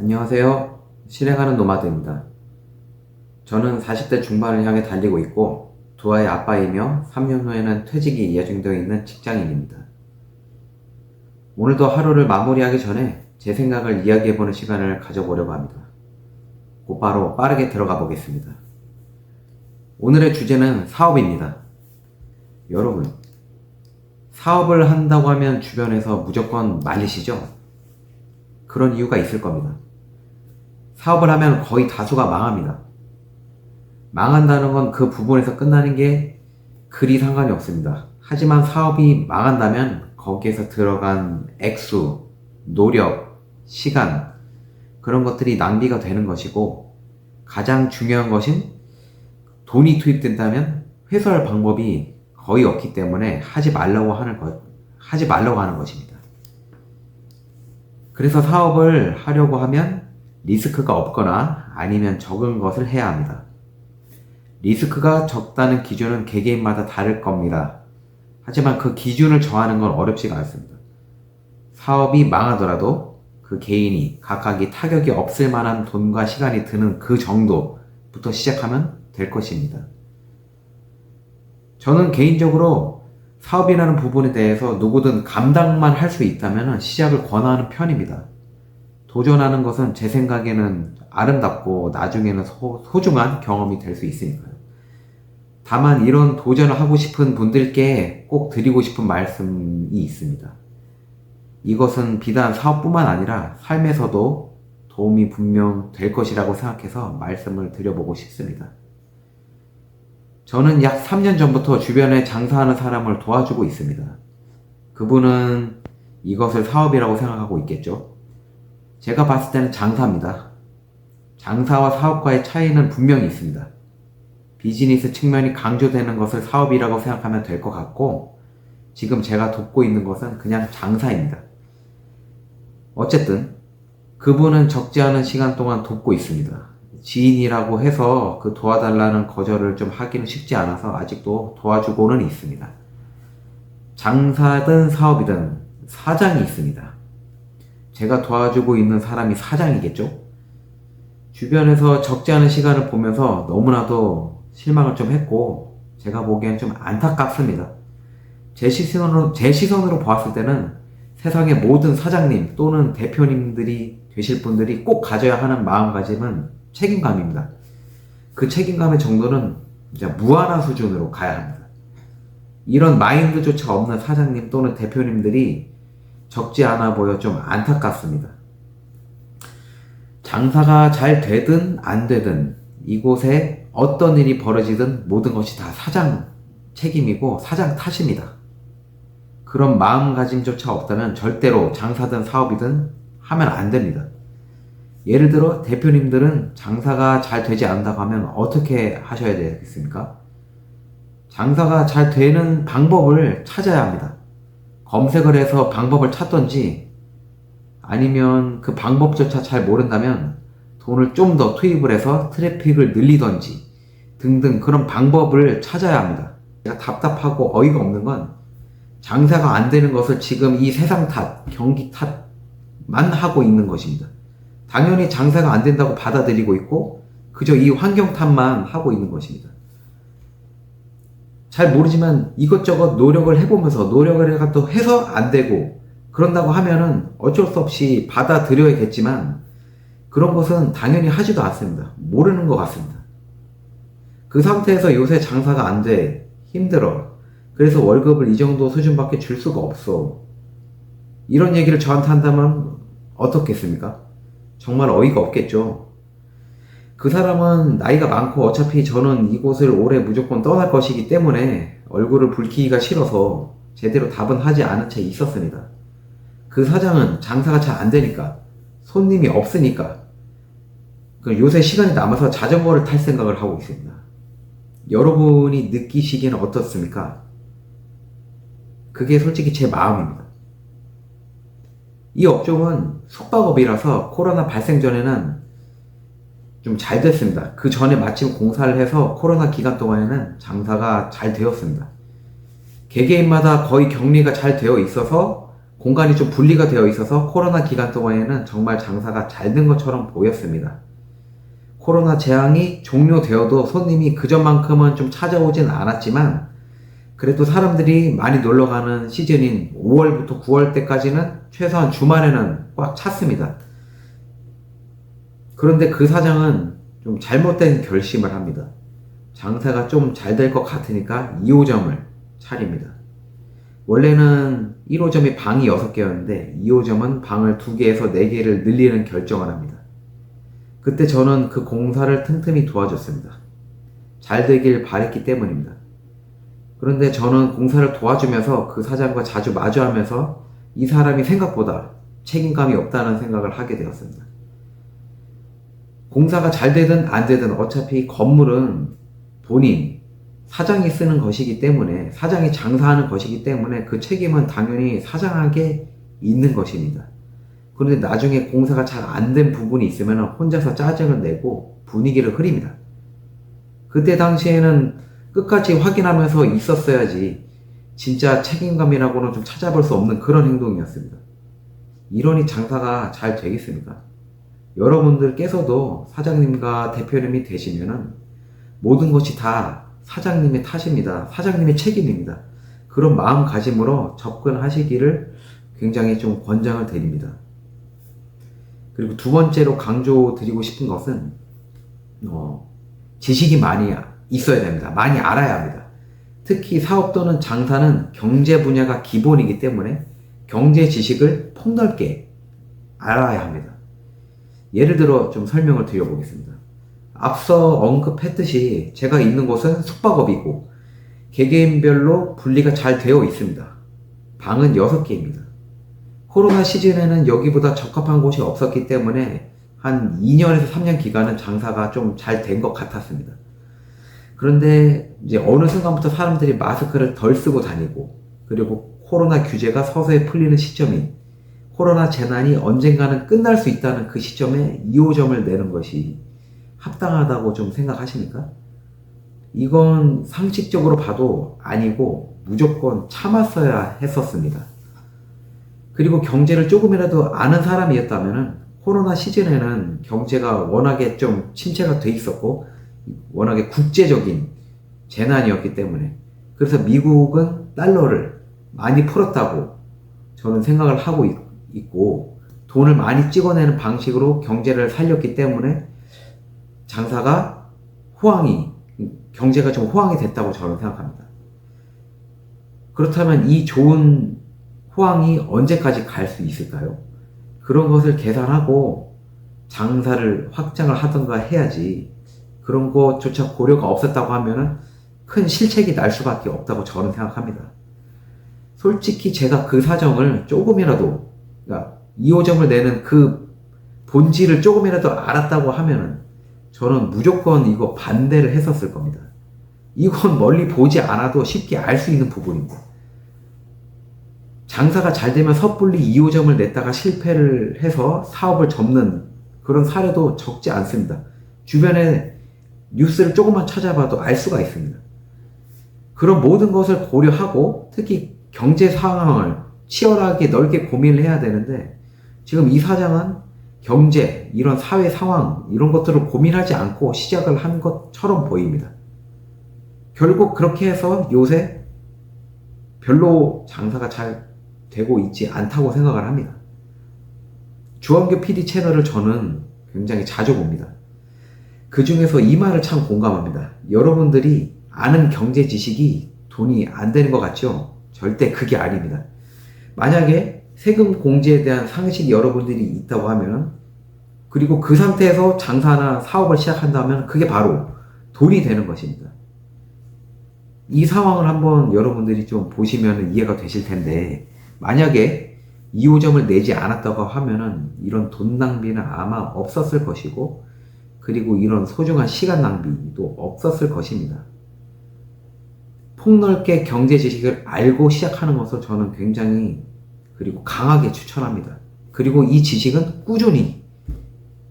안녕하세요. 실행하는 노마드입니다. 저는 40대 중반을 향해 달리고 있고 두 아이의 아빠이며 3년 후에는 퇴직이 예정되어 있는 직장인입니다. 오늘도 하루를 마무리하기 전에 제 생각을 이야기해보는 시간을 가져보려고 합니다. 곧바로 빠르게 들어가 보겠습니다. 오늘의 주제는 사업입니다. 여러분, 사업을 한다고 하면 주변에서 무조건 말리시죠? 그런 이유가 있을 겁니다. 사업을 하면 거의 다수가 망합니다. 망한다는 건 그 부분에서 끝나는 게 그리 상관이 없습니다. 하지만 사업이 망한다면 거기에서 들어간 액수, 노력, 시간, 그런 것들이 낭비가 되는 것이고, 가장 중요한 것은 돈이 투입된다면 회수할 방법이 거의 없기 때문에 하지 말라고 하는 것입니다. 그래서 사업을 하려고 하면 리스크가 없거나 아니면 적은 것을 해야 합니다. 리스크가 적다는 기준은 개개인마다 다를 겁니다. 하지만 그 기준을 정하는 건 어렵지가 않습니다. 사업이 망하더라도 그 개인이 각각이 타격이 없을 만한 돈과 시간이 드는 그 정도부터 시작하면 될 것입니다. 저는 개인적으로 사업이라는 부분에 대해서 누구든 감당만 할 수 있다면 시작을 권하는 편입니다. 도전하는 것은 제 생각에는 아름답고 나중에는 소중한 경험이 될 수 있으니까요. 다만 이런 도전을 하고 싶은 분들께 꼭 드리고 싶은 말씀이 있습니다. 이것은 비단 사업뿐만 아니라 삶에서도 도움이 분명 될 것이라고 생각해서 말씀을 드려보고 싶습니다. 저는 약 3년 전부터 주변에 장사하는 사람을 도와주고 있습니다. 그분은 이것을 사업이라고 생각하고 있겠죠. 제가 봤을 때는 장사입니다. 장사와 사업과의 차이는 분명히 있습니다. 비즈니스 측면이 강조되는 것을 사업이라고 생각하면 될 것 같고, 지금 제가 돕고 있는 것은 그냥 장사입니다. 어쨌든 그분은 적지 않은 시간 동안 돕고 있습니다. 지인이라고 해서 그 도와달라는 거절을 좀 하기는 쉽지 않아서 아직도 도와주고는 있습니다. 장사든 사업이든 사장이 있습니다. 제가 도와주고 있는 사람이 사장이겠죠? 주변에서 적지 않은 시간을 보면서 너무나도 실망을 좀 했고, 제가 보기엔 좀 안타깝습니다. 제 시선으로 보았을 때는 세상의 모든 사장님 또는 대표님들이 되실 분들이 꼭 가져야 하는 마음가짐은 책임감입니다. 그 책임감의 정도는 이제 무한한 수준으로 가야 합니다. 이런 마인드조차 없는 사장님 또는 대표님들이 적지 않아 보여 좀 안타깝습니다. 장사가 잘 되든 안 되든 이곳에 어떤 일이 벌어지든 모든 것이 다 사장 책임이고 사장 탓입니다. 그런 마음가짐조차 없다면 절대로 장사든 사업이든 하면 안 됩니다. 예를 들어 대표님들은 장사가 잘 되지 않는다고 하면 어떻게 하셔야 되겠습니까? 장사가 잘 되는 방법을 찾아야 합니다. 검색을 해서 방법을 찾던지, 아니면 그 방법조차 잘 모른다면 돈을 좀 더 투입을 해서 트래픽을 늘리던지 등등 그런 방법을 찾아야 합니다. 제가 답답하고 어이가 없는 건 장사가 안 되는 것을 지금 이 세상 탓, 경기 탓만 하고 있는 것입니다. 당연히 장사가 안 된다고 받아들이고 있고 그저 이 환경 탓만 하고 있는 것입니다. 잘 모르지만 이것저것 노력을 해보면서 노력을 또 해서 안 되고 그런다고 하면은 어쩔 수 없이 받아들여야겠지만 그런 것은 당연히 하지도 않습니다. 모르는 것 같습니다. 그 상태에서 요새 장사가 안 돼. 힘들어. 그래서 월급을 이 정도 수준밖에 줄 수가 없어. 이런 얘기를 저한테 한다면 어떻겠습니까? 정말 어이가 없겠죠. 그 사람은 나이가 많고 어차피 저는 이곳을 올해 무조건 떠날 것이기 때문에 얼굴을 붉히기가 싫어서 제대로 답은 하지 않은 채 있었습니다. 그 사장은 장사가 잘 안 되니까, 손님이 없으니까 요새 시간이 남아서 자전거를 탈 생각을 하고 있습니다. 여러분이 느끼시기에는 어떻습니까? 그게 솔직히 제 마음입니다. 이 업종은 숙박업이라서 코로나 발생 전에는 좀 잘 됐습니다. 그 전에 마침 공사를 해서 코로나 기간 동안에는 장사가 잘 되었습니다. 개개인마다 거의 격리가 잘 되어 있어서 공간이 좀 분리가 되어 있어서 코로나 기간 동안에는 정말 장사가 잘 된 것처럼 보였습니다. 코로나 재앙이 종료되어도 손님이 그전만큼은 좀 찾아오진 않았지만 그래도 사람들이 많이 놀러가는 시즌인 5월부터 9월 때까지는 최소한 주말에는 꽉 찼습니다. 그런데 그 사장은 좀 잘못된 결심을 합니다. 장사가 좀 잘 될 것 같으니까 2호점을 차립니다. 원래는 1호점이 방이 6개였는데 2호점은 방을 2개에서 4개를 늘리는 결정을 합니다. 그때 저는 그 공사를 틈틈이 도와줬습니다. 잘 되길 바랬기 때문입니다. 그런데 저는 공사를 도와주면서 그 사장과 자주 마주하면서 이 사람이 생각보다 책임감이 없다는 생각을 하게 되었습니다. 공사가 잘 되든 안 되든 어차피 건물은 본인, 사장이 쓰는 것이기 때문에, 사장이 장사하는 것이기 때문에 그 책임은 당연히 사장에게 있는 것입니다. 그런데 나중에 공사가 잘 안 된 부분이 있으면 혼자서 짜증을 내고 분위기를 흐립니다. 그때 당시에는 끝까지 확인하면서 있었어야지 진짜 책임감이라고는 좀 찾아볼 수 없는 그런 행동이었습니다. 이러니 장사가 잘 되겠습니까? 여러분들께서도 사장님과 대표님이 되시면은 모든 것이 다 사장님의 탓입니다. 사장님의 책임입니다. 그런 마음가짐으로 접근하시기를 굉장히 좀 권장을 드립니다. 그리고 두 번째로 강조드리고 싶은 것은 지식이 많이 있어야 됩니다. 많이 알아야 합니다. 특히 사업 또는 장사는 경제 분야가 기본이기 때문에 경제 지식을 폭넓게 알아야 합니다. 예를 들어 좀 설명을 드려보겠습니다. 앞서 언급했듯이 제가 있는 곳은 숙박업이고 개개인별로 분리가 잘 되어 있습니다. 방은 6개입니다. 코로나 시즌에는 여기보다 적합한 곳이 없었기 때문에 한 2년에서 3년 기간은 장사가 좀 잘 된 것 같았습니다. 그런데 이제 어느 순간부터 사람들이 마스크를 덜 쓰고 다니고 그리고 코로나 규제가 서서히 풀리는 시점인 코로나 재난이 언젠가는 끝날 수 있다는 그 시점에 2호점을 내는 것이 합당하다고 좀 생각하십니까? 이건 상식적으로 봐도 아니고 무조건 참았어야 했었습니다. 그리고 경제를 조금이라도 아는 사람이었다면 코로나 시즌에는 경제가 워낙에 좀 침체가 돼 있었고 워낙에 국제적인 재난이었기 때문에 그래서 미국은 달러를 많이 풀었다고 저는 생각을 하고 있고 돈을 많이 찍어내는 방식으로 경제를 살렸기 때문에 장사가 경제가 좀 호황이 됐다고 저는 생각합니다. 그렇다면 이 좋은 호황이 언제까지 갈 수 있을까요? 그런 것을 계산하고 장사를 확장을 하던가 해야지 그런 것조차 고려가 없었다고 하면은 큰 실책이 날 수밖에 없다고 저는 생각합니다. 솔직히 제가 그 사정을 조금이라도, 그러니까 2호점을 내는 그 본질을 조금이라도 알았다고 하면은 저는 무조건 이거 반대를 했었을 겁니다. 이건 멀리 보지 않아도 쉽게 알 수 있는 부분입니다. 장사가 잘 되면 섣불리 2호점을 냈다가 실패를 해서 사업을 접는 그런 사례도 적지 않습니다. 주변에 뉴스를 조금만 찾아봐도 알 수가 있습니다. 그런 모든 것을 고려하고 특히 경제 상황을 치열하게 넓게 고민을 해야 되는데 지금 이 사장은 경제, 이런 사회 상황 이런 것들을 고민하지 않고 시작을 한 것처럼 보입니다. 결국 그렇게 해서 요새 별로 장사가 잘 되고 있지 않다고 생각을 합니다. 주원규 PD 채널을 저는 굉장히 자주 봅니다. 그 중에서 이 말을 참 공감합니다. 여러분들이 아는 경제 지식이 돈이 안 되는 것 같죠? 절대 그게 아닙니다. 만약에 세금 공제에 대한 상식이 여러분들이 있다고 하면 그리고 그 상태에서 장사나 사업을 시작한다면 그게 바로 돈이 되는 것입니다. 이 상황을 한번 여러분들이 좀 보시면 이해가 되실 텐데 만약에 2호점을 내지 않았다고 하면은 이런 돈 낭비는 아마 없었을 것이고 그리고 이런 소중한 시간 낭비도 없었을 것입니다. 폭넓게 경제 지식을 알고 시작하는 것을 저는 굉장히 그리고 강하게 추천합니다. 그리고 이 지식은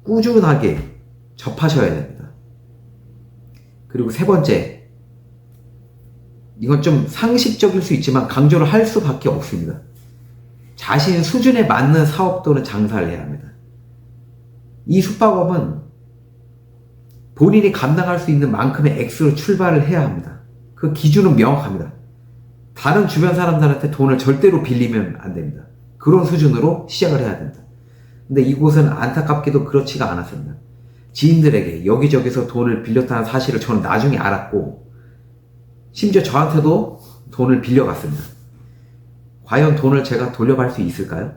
꾸준하게 접하셔야 됩니다. 그리고 세 번째, 이건 좀 상식적일 수 있지만 강조를 할 수밖에 없습니다. 자신 수준에 맞는 사업 또는 장사를 해야 합니다. 이 숙박업은 본인이 감당할 수 있는 만큼의 액수로 출발을 해야 합니다. 그 기준은 명확합니다. 다른 주변 사람들한테 돈을 절대로 빌리면 안 됩니다. 그런 수준으로 시작을 해야 됩니다. 근데 이곳은 안타깝게도 그렇지가 않았습니다. 지인들에게 여기저기서 돈을 빌렸다는 사실을 저는 나중에 알았고, 심지어 저한테도 돈을 빌려갔습니다. 과연 돈을 제가 돌려받을 수 있을까요?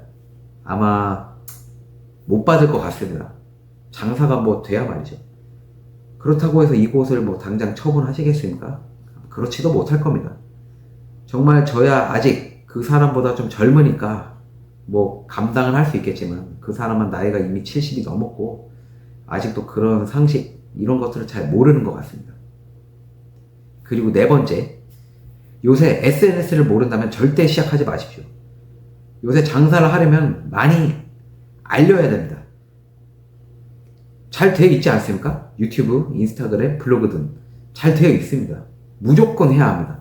아마 못 받을 것 같습니다. 장사가 뭐 돼야 말이죠. 그렇다고 해서 이곳을 뭐 당장 처분하시겠습니까? 그렇지도 못할 겁니다. 정말 저야 아직 그 사람보다 좀 젊으니까 뭐 감당을 할 수 있겠지만, 그 사람은 나이가 이미 70이 넘었고 아직도 그런 상식 이런 것들을 잘 모르는 것 같습니다. 그리고 네 번째, 요새 SNS를 모른다면 절대 시작하지 마십시오. 요새 장사를 하려면 많이 알려야 됩니다. 잘 되어 있지 않습니까? 유튜브, 인스타그램, 블로그 등 잘 되어 있습니다. 무조건 해야 합니다.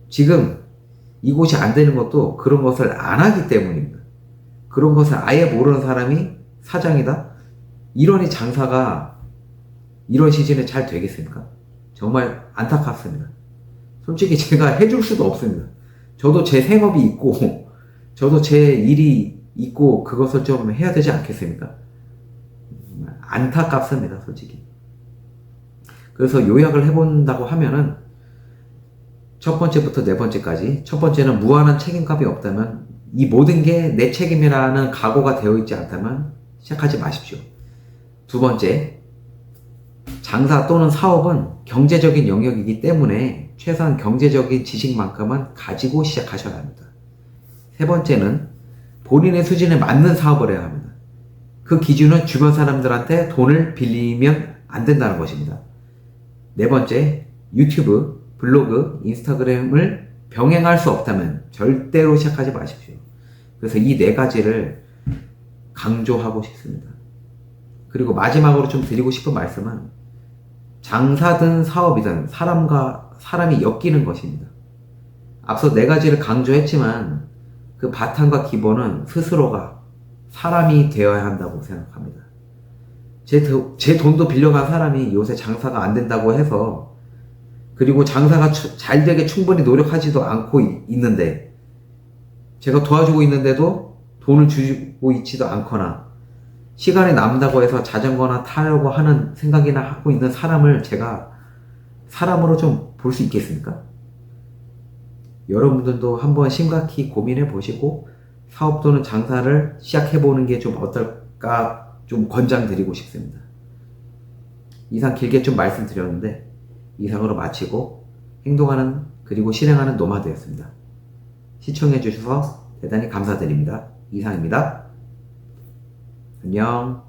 지금 이곳이 안 되는 것도 그런 것을 안 하기 때문입니다. 그런 것을 아예 모르는 사람이 사장이다? 이러니 장사가 이런 시즌에 잘 되겠습니까? 정말 안타깝습니다. 솔직히 제가 해줄 수도 없습니다. 저도 제 생업이 있고 저도 제 일이 있고 그것을 좀 해야 되지 않겠습니까? 안타깝습니다, 솔직히. 그래서 요약을 해본다고 하면은 첫 번째부터 네 번째까지, 첫 번째는 무한한 책임감이 없다면, 이 모든 게 내 책임이라는 각오가 되어 있지 않다면 시작하지 마십시오. 두 번째, 장사 또는 사업은 경제적인 영역이기 때문에 최소한 경제적인 지식만큼은 가지고 시작하셔야 합니다. 세 번째는 본인의 수준에 맞는 사업을 해야 합니다. 그 기준은 주변 사람들한테 돈을 빌리면 안 된다는 것입니다. 네 번째, 유튜브, 블로그, 인스타그램을 병행할 수 없다면 절대로 시작하지 마십시오. 그래서 이 네 가지를 강조하고 싶습니다. 그리고 마지막으로 좀 드리고 싶은 말씀은, 장사든 사업이든 사람과 사람이 엮이는 것입니다. 앞서 네 가지를 강조했지만 그 바탕과 기본은 스스로가 사람이 되어야 한다고 생각합니다. 제 돈도 빌려간 사람이 요새 장사가 안 된다고 해서, 그리고 장사가 잘 되게 충분히 노력하지도 않고 있는데, 제가 도와주고 있는데도 돈을 주고 있지도 않거나, 시간이 남다고 해서 자전거나 타려고 하는 생각이나 하고 있는 사람을 제가 사람으로 좀 볼 수 있겠습니까? 여러분들도 한번 심각히 고민해 보시고 사업 또는 장사를 시작해 보는 게 좀 어떨까 좀 권장드리고 싶습니다. 이상 길게 좀 말씀드렸는데 이상으로 마치고 행동하는 그리고 실행하는 노마드였습니다. 시청해 주셔서 대단히 감사드립니다. 이상입니다. 안녕.